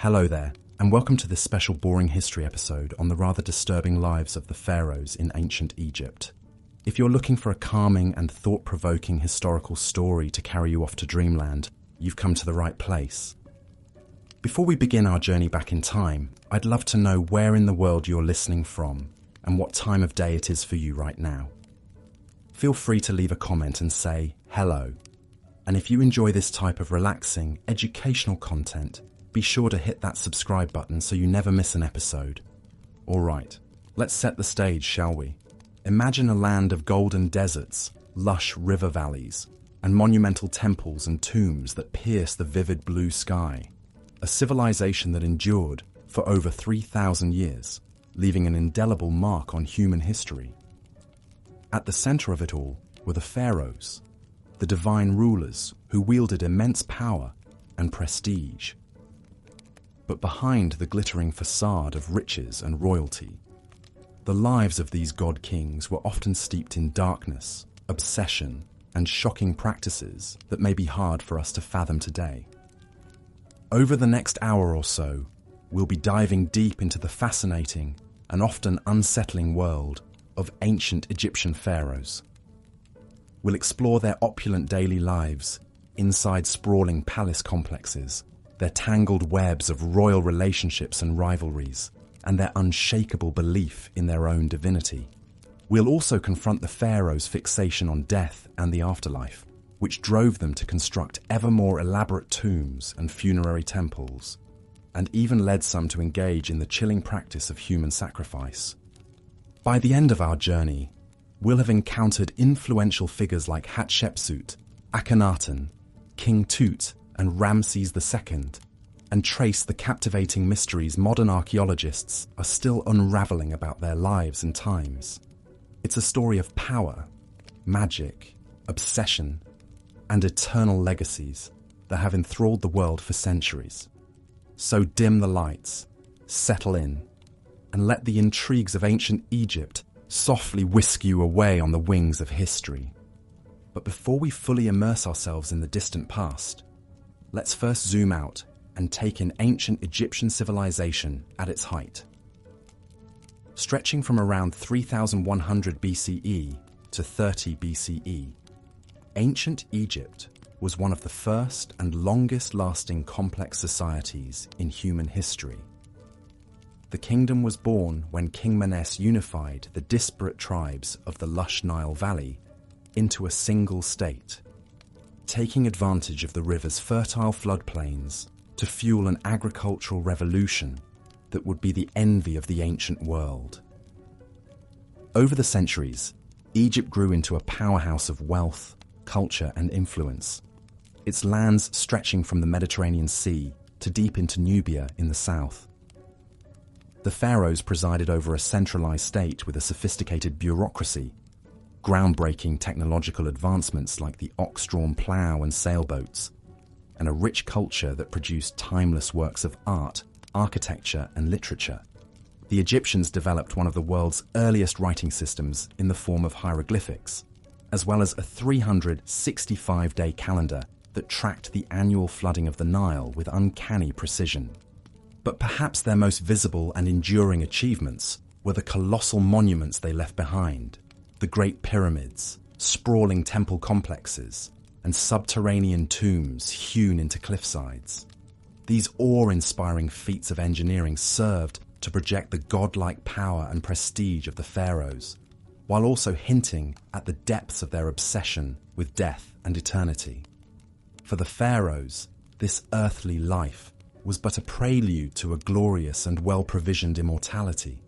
Hello there, and welcome to this special boring history episode on the rather disturbing lives of the pharaohs in ancient Egypt. If you're looking for a calming and thought-provoking historical story to carry you off to dreamland, you've come to the right place. Before we begin our journey back in time, I'd love to know where in the world you're listening from and what time of day it is for you right now. Feel free to leave a comment and say hello. And if you enjoy this type of relaxing, educational content, be sure to hit that subscribe button so you never miss an episode. Alright, let's set the stage, shall we? Imagine a land of golden deserts, lush river valleys, and monumental temples and tombs that pierce the vivid blue sky. A civilization that endured for over 3,000 years, leaving an indelible mark on human history. At the center of it all were the pharaohs, the divine rulers who wielded immense power and prestige. But behind the glittering facade of riches and royalty, the lives of these god-kings were often steeped in darkness, obsession, and shocking practices that may be hard for us to fathom today. Over the next hour or so, we'll be diving deep into the fascinating and often unsettling world of ancient Egyptian pharaohs. We'll explore their opulent daily lives, inside sprawling palace complexes, their tangled webs of royal relationships and rivalries, and their unshakable belief in their own divinity. We'll also confront the pharaohs' fixation on death and the afterlife, which drove them to construct ever more elaborate tombs and funerary temples, and even led some to engage in the chilling practice of human sacrifice. By the end of our journey, we'll have encountered influential figures like Hatshepsut, Akhenaten, King Tut, and Ramses II, and trace the captivating mysteries modern archaeologists are still unraveling about their lives and times. It's a story of power, magic, obsession, and eternal legacies that have enthralled the world for centuries. So dim the lights, settle in, and let the intrigues of ancient Egypt softly whisk you away on the wings of history. But before we fully immerse ourselves in the distant past, let's first zoom out and take in ancient Egyptian civilization at its height. Stretching from around 3100 BCE to 30 BCE, ancient Egypt was one of the first and longest-lasting complex societies in human history. The kingdom was born when King Menes unified the disparate tribes of the lush Nile Valley into a single state, taking advantage of the river's fertile floodplains to fuel an agricultural revolution that would be the envy of the ancient world. Over the centuries, Egypt grew into a powerhouse of wealth, culture, and influence, its lands stretching from the Mediterranean Sea to deep into Nubia in the south. The pharaohs presided over a centralized state with a sophisticated bureaucracy, groundbreaking technological advancements like the ox-drawn plough and sailboats, and a rich culture that produced timeless works of art, architecture, and literature. The Egyptians developed one of the world's earliest writing systems in the form of hieroglyphics, as well as a 365-day calendar that tracked the annual flooding of the Nile with uncanny precision. But perhaps their most visible and enduring achievements were the colossal monuments they left behind: the Great Pyramids, sprawling temple complexes, and subterranean tombs hewn into cliffsides. These awe-inspiring feats of engineering served to project the godlike power and prestige of the pharaohs, while also hinting at the depths of their obsession with death and eternity. For the pharaohs, this earthly life was but a prelude to a glorious and well-provisioned immortality,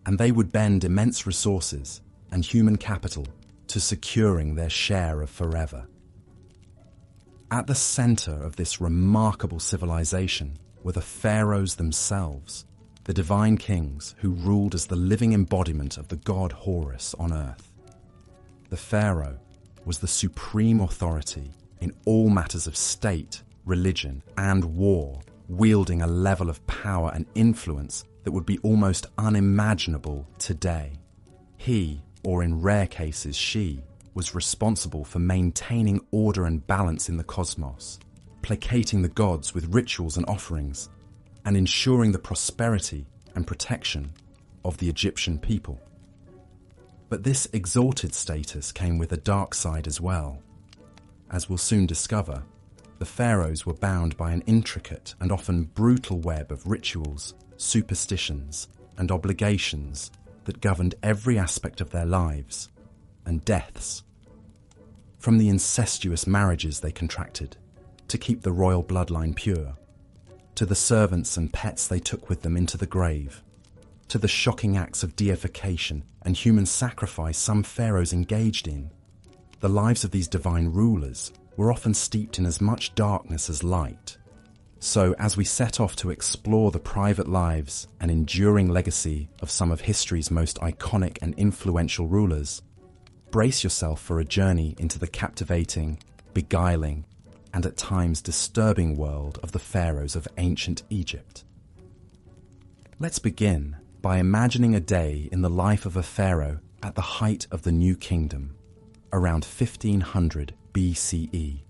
and they would bend immense resources and human capital to securing their share of forever. At the center of this remarkable civilization were the pharaohs themselves, the divine kings who ruled as the living embodiment of the god Horus on earth. The pharaoh was the supreme authority in all matters of state, religion, and war, wielding a level of power and influence that would be almost unimaginable today. He, or in rare cases she, was responsible for maintaining order and balance in the cosmos, placating the gods with rituals and offerings, and ensuring the prosperity and protection of the Egyptian people. But this exalted status came with a dark side as well. As we'll soon discover, the pharaohs were bound by an intricate and often brutal web of rituals, superstitions, and obligations that governed every aspect of their lives and deaths. From the incestuous marriages they contracted to keep the royal bloodline pure, to the servants and pets they took with them into the grave, to the shocking acts of deification and human sacrifice some pharaohs engaged in, the lives of these divine rulers were often steeped in as much darkness as light. So, as we set off to explore the private lives and enduring legacy of some of history's most iconic and influential rulers, brace yourself for a journey into the captivating, beguiling, and at times disturbing world of the pharaohs of ancient Egypt. Let's begin by imagining a day in the life of a pharaoh at the height of the New Kingdom, around 1500 BCE.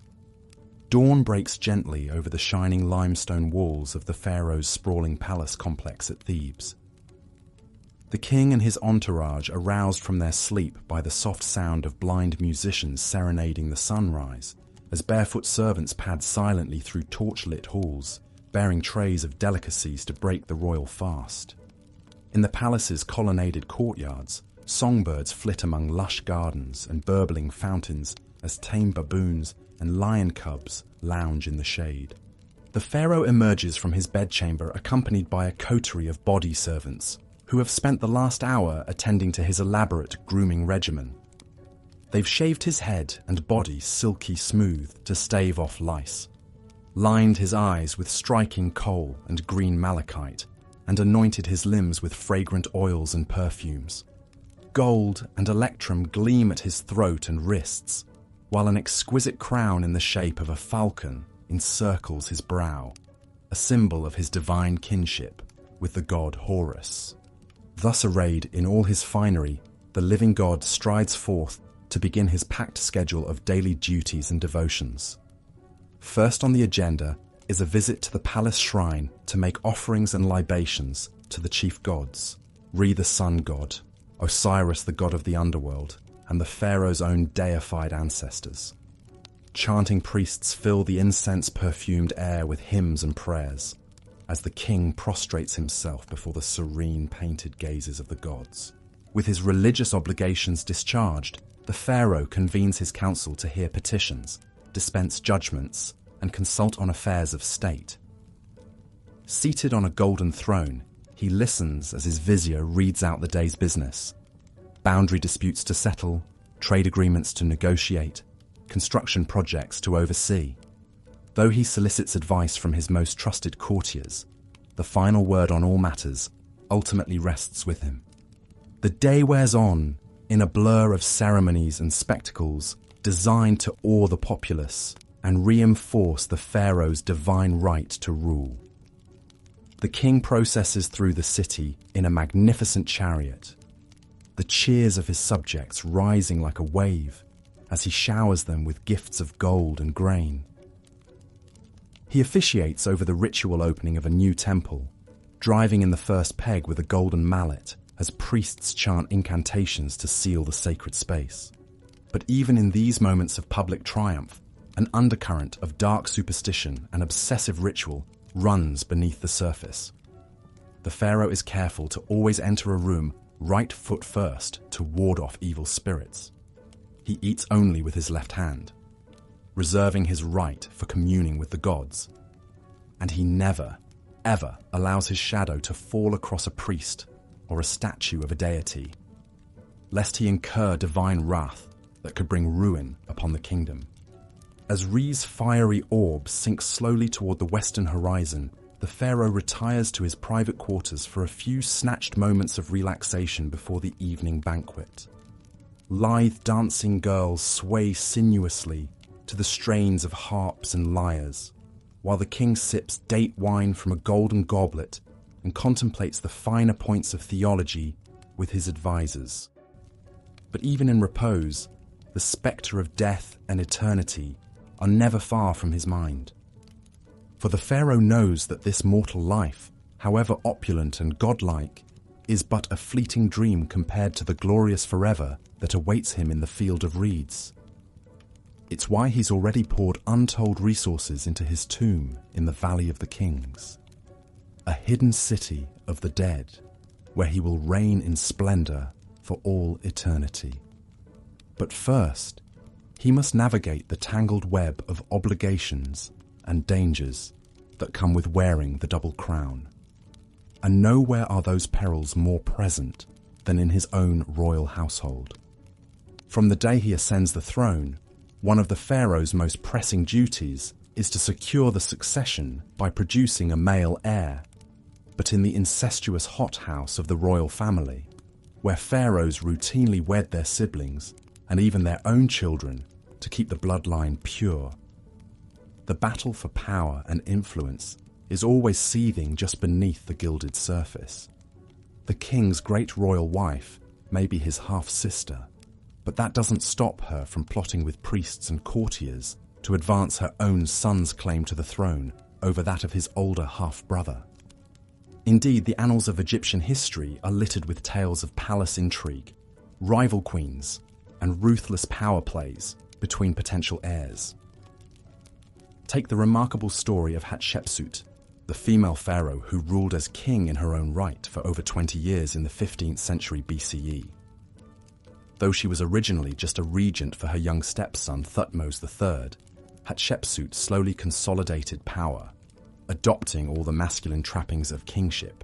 Dawn breaks gently over the shining limestone walls of the pharaoh's sprawling palace complex at Thebes. The king and his entourage are roused from their sleep by the soft sound of blind musicians serenading the sunrise, as barefoot servants pad silently through torchlit halls, bearing trays of delicacies to break the royal fast. In the palace's colonnaded courtyards, songbirds flit among lush gardens and burbling fountains as tame baboons and lion cubs lounge in the shade. The pharaoh emerges from his bedchamber accompanied by a coterie of body servants who have spent the last hour attending to his elaborate grooming regimen. They've shaved his head and body silky smooth to stave off lice, lined his eyes with striking kohl and green malachite, and anointed his limbs with fragrant oils and perfumes. Gold and electrum gleam at his throat and wrists, while an exquisite crown in the shape of a falcon encircles his brow, a symbol of his divine kinship with the god Horus. Thus arrayed in all his finery, the living god strides forth to begin his packed schedule of daily duties and devotions. First on the agenda is a visit to the palace shrine to make offerings and libations to the chief gods, Re the sun god, Osiris the god of the underworld, and the pharaoh's own deified ancestors. Chanting priests fill the incense-perfumed air with hymns and prayers, as the king prostrates himself before the serene painted gazes of the gods. With his religious obligations discharged, the pharaoh convenes his council to hear petitions, dispense judgments, and consult on affairs of state. Seated on a golden throne, he listens as his vizier reads out the day's business. Boundary disputes to settle, trade agreements to negotiate, construction projects to oversee. Though he solicits advice from his most trusted courtiers, the final word on all matters ultimately rests with him. The day wears on in a blur of ceremonies and spectacles designed to awe the populace and reinforce the pharaoh's divine right to rule. The king processes through the city in a magnificent chariot, the cheers of his subjects rising like a wave as he showers them with gifts of gold and grain. He officiates over the ritual opening of a new temple, driving in the first peg with a golden mallet as priests chant incantations to seal the sacred space. But even in these moments of public triumph, an undercurrent of dark superstition and obsessive ritual runs beneath the surface. The pharaoh is careful to always enter a room right foot first to ward off evil spirits. He eats only with his left hand, reserving his right for communing with the gods. And he never, ever allows his shadow to fall across a priest or a statue of a deity, lest he incur divine wrath that could bring ruin upon the kingdom. As Re's fiery orb sinks slowly toward the western horizon, the pharaoh retires to his private quarters for a few snatched moments of relaxation before the evening banquet. Lithe dancing girls sway sinuously to the strains of harps and lyres, while the king sips date wine from a golden goblet and contemplates the finer points of theology with his advisors. But even in repose, the spectre of death and eternity are never far from his mind. For the pharaoh knows that this mortal life, however opulent and godlike, is but a fleeting dream compared to the glorious forever that awaits him in the field of reeds. It's why he's already poured untold resources into his tomb in the Valley of the Kings, a hidden city of the dead, where he will reign in splendor for all eternity. But first, he must navigate the tangled web of obligations and dangers that come with wearing the double crown. And nowhere are those perils more present than in his own royal household. From the day he ascends the throne, one of the pharaoh's most pressing duties is to secure the succession by producing a male heir. But in the incestuous hothouse of the royal family, where pharaohs routinely wed their siblings and even their own children to keep the bloodline pure, the battle for power and influence is always seething just beneath the gilded surface. The king's great royal wife may be his half-sister, but that doesn't stop her from plotting with priests and courtiers to advance her own son's claim to the throne over that of his older half-brother. Indeed, the annals of Egyptian history are littered with tales of palace intrigue, rival queens, and ruthless power plays between potential heirs. Take the remarkable story of Hatshepsut, the female pharaoh who ruled as king in her own right for over 20 years in the 15th century BCE. Though she was originally just a regent for her young stepson Thutmose III, Hatshepsut slowly consolidated power, adopting all the masculine trappings of kingship,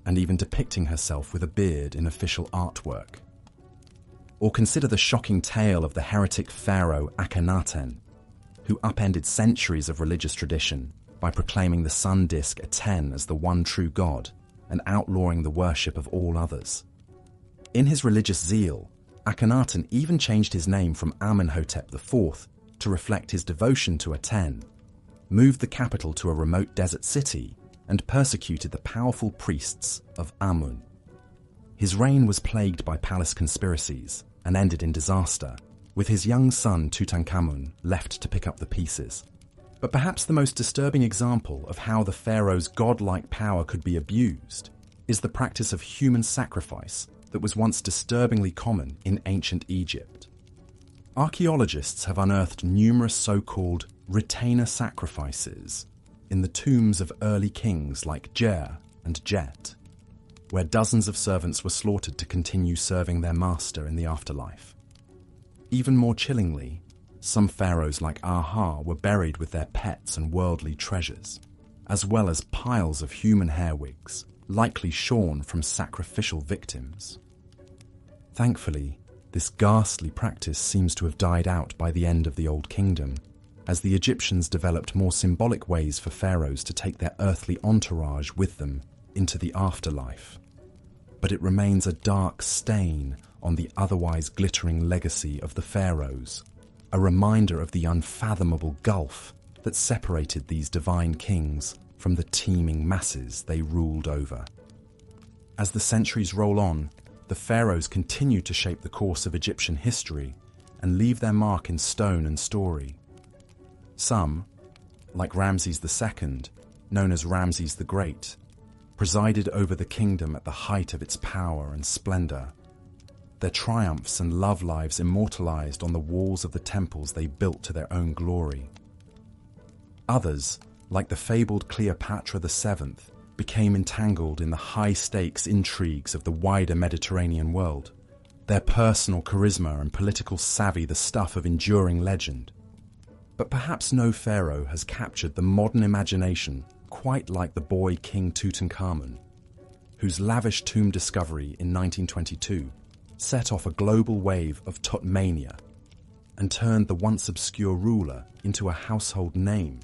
and even depicting herself with a beard in official artwork. Or consider the shocking tale of the heretic pharaoh Akhenaten, who upended centuries of religious tradition by proclaiming the sun disk Aten as the one true god and outlawing the worship of all others. In his religious zeal, Akhenaten even changed his name from Amenhotep IV to reflect his devotion to Aten, moved the capital to a remote desert city, and persecuted the powerful priests of Amun. His reign was plagued by palace conspiracies and ended in disaster, with his young son Tutankhamun left to pick up the pieces. But perhaps the most disturbing example of how the pharaoh's godlike power could be abused is the practice of human sacrifice that was once disturbingly common in ancient Egypt. Archaeologists have unearthed numerous so-called retainer sacrifices in the tombs of early kings like Jer and Jet, where dozens of servants were slaughtered to continue serving their master in the afterlife. Even more chillingly, some pharaohs like Aha were buried with their pets and worldly treasures, as well as piles of human hair wigs, likely shorn from sacrificial victims. Thankfully, this ghastly practice seems to have died out by the end of the Old Kingdom, as the Egyptians developed more symbolic ways for pharaohs to take their earthly entourage with them into the afterlife. But it remains a dark stain on the otherwise glittering legacy of the pharaohs, a reminder of the unfathomable gulf that separated these divine kings from the teeming masses they ruled over. As the centuries roll on, the pharaohs continue to shape the course of Egyptian history and leave their mark in stone and story. Some, like Ramses II, known as Ramses the Great, presided over the kingdom at the height of its power and splendor, their triumphs and love lives immortalized on the walls of the temples they built to their own glory. Others, like the fabled Cleopatra VII, became entangled in the high-stakes intrigues of the wider Mediterranean world, their personal charisma and political savvy the stuff of enduring legend. But perhaps no pharaoh has captured the modern imagination quite like the boy King Tutankhamun, whose lavish tomb discovery in 1922 set off a global wave of Tutmania and turned the once obscure ruler into a household name.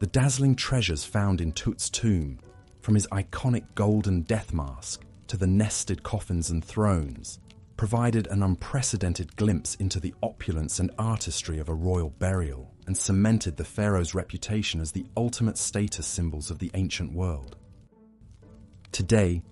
The dazzling treasures found in Tut's tomb, from his iconic golden death mask to the nested coffins and thrones, provided an unprecedented glimpse into the opulence and artistry of a royal burial and cemented the pharaoh's reputation as the ultimate status symbols of the ancient world. Today,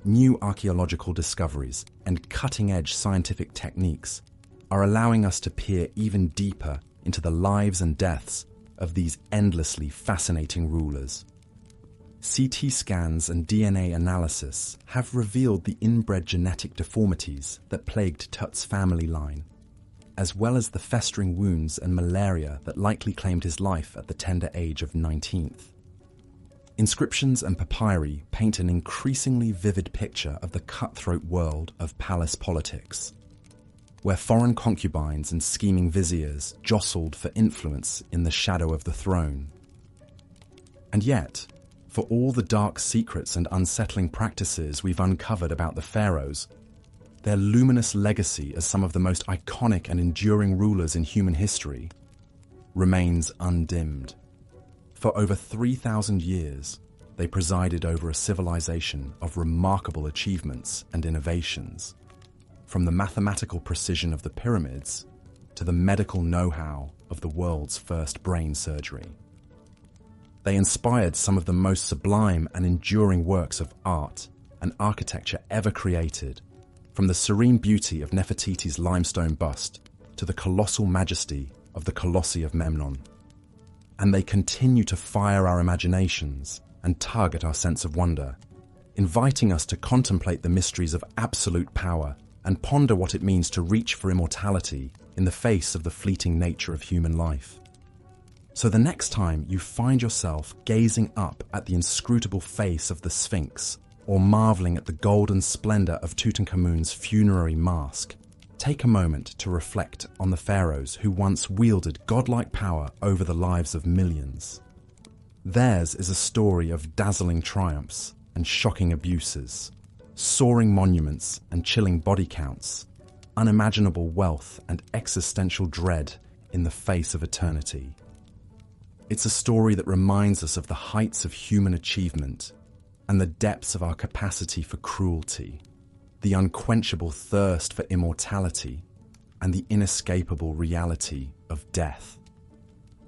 new archaeological discoveries and cutting-edge scientific techniques are allowing us to peer even deeper into the lives and deaths of these endlessly fascinating rulers. CT scans and DNA analysis have revealed the inbred genetic deformities that plagued Tut's family line, as well as the festering wounds and malaria that likely claimed his life at the tender age of 19th. Inscriptions and papyri paint an increasingly vivid picture of the cutthroat world of palace politics, where foreign concubines and scheming viziers jostled for influence in the shadow of the throne. And yet, for all the dark secrets and unsettling practices we've uncovered about the pharaohs, their luminous legacy as some of the most iconic and enduring rulers in human history remains undimmed. For over 3,000 years, they presided over a civilization of remarkable achievements and innovations, from the mathematical precision of the pyramids to the medical know-how of the world's first brain surgery. They inspired some of the most sublime and enduring works of art and architecture ever created, from the serene beauty of Nefertiti's limestone bust to the colossal majesty of the Colossi of Memnon. And they continue to fire our imaginations and tug at our sense of wonder, inviting us to contemplate the mysteries of absolute power and ponder what it means to reach for immortality in the face of the fleeting nature of human life. So the next time you find yourself gazing up at the inscrutable face of the Sphinx or marveling at the golden splendor of Tutankhamun's funerary mask, take a moment to reflect on the pharaohs who once wielded godlike power over the lives of millions. Theirs is a story of dazzling triumphs and shocking abuses, soaring monuments and chilling body counts, unimaginable wealth and existential dread in the face of eternity. It's a story that reminds us of the heights of human achievement and the depths of our capacity for cruelty, the unquenchable thirst for immortality, and the inescapable reality of death.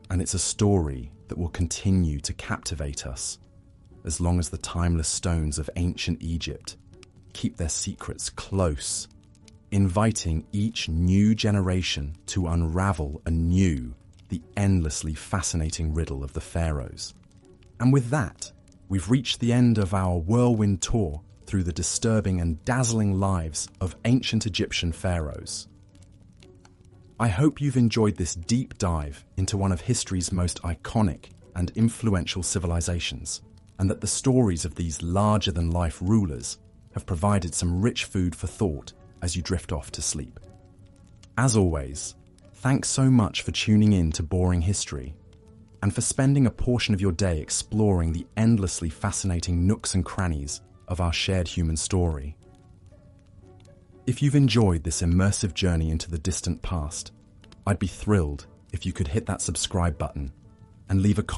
And it's a story that will continue to captivate us as long as the timeless stones of ancient Egypt keep their secrets close, inviting each new generation to unravel anew the endlessly fascinating riddle of the pharaohs. And with that, we've reached the end of our whirlwind tour through the disturbing and dazzling lives of ancient Egyptian pharaohs. I hope you've enjoyed this deep dive into one of history's most iconic and influential civilizations, and that the stories of these larger-than-life rulers have provided some rich food for thought as you drift off to sleep. As always, thanks so much for tuning in to Boring History, and for spending a portion of your day exploring the endlessly fascinating nooks and crannies of our shared human story. If you've enjoyed this immersive journey into the distant past, I'd be thrilled if you could hit that subscribe button and leave a comment